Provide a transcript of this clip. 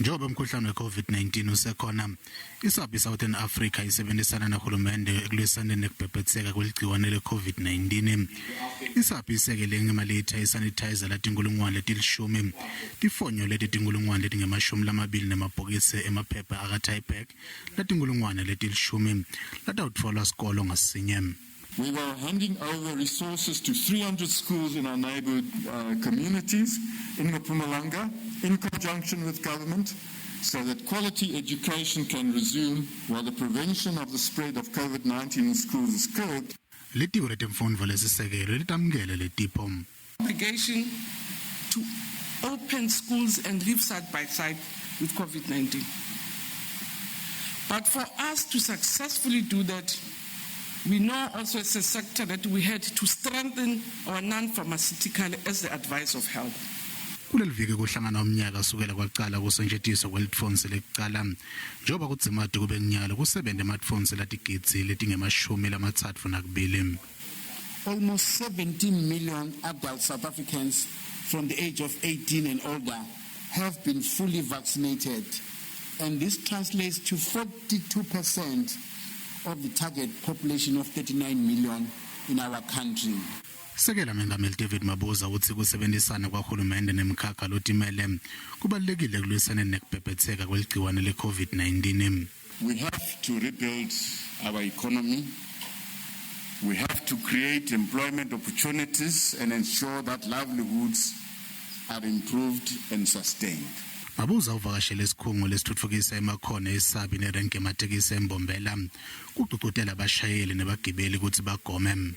Njengoba umkhuhlane we-COVID-19 usekhona, iSAPPI Southern Africa isebentisana nohulumende ekulwisaneni nekubhebhetseka kweligciwane le-COVID-19. iSAPPI isekele ngemalitha isanitizer latinkulungwane letilishumi, tifonyo letitinkulungwane letingemashumi lamabili nemabhokisi emaphepha aka-Type-Pack latinkulungwane letilishumi latawutfolwa sikolo ngasinye. We were handing over resources to 300 schools in our neighborhood communities in eMpumalanga in conjunction with government so that quality education can resume while the prevention of the spread of COVID-19 in schools is curbed. Litiko letemfundvo lesisekelo litamukele letipho. Obligation to open schools and live side by side with COVID-19. But for us to successfully do that, we know also as a sector that we had to strengthen our non-pharmaceutical as the advice of health. Kuleliviki kuhlangana umnyaka sukela kwaqala kusetshenziswa kwelitfonsi lekuqala njengoba kudzimati kube nyalo kusebenta ematfonsi latigidzi letingemashumi lamathatfu nakubili. Almost 17 million adult South Africans from the age of 18 and older have been fully vaccinated, and this translates to 42% of the target population of 39 million in our country. Sekela mengameli David Mabuza uthi kusebentisana kwahulumende nemkhakha lotimele kubalulekile ekulwisaneni nekubhebhetseka kweligciwane le-COVID-19. We have to rebuild our economy. We have to create employment opportunities and ensure that livelihoods are improved and sustained. Mabuza uvakashele isikhungo lesithuthukisa emakhono eSAPPI nerenke ematekisi eMbombela kuqhuqhutela abashayeli nebagibeli ukuthi bagome.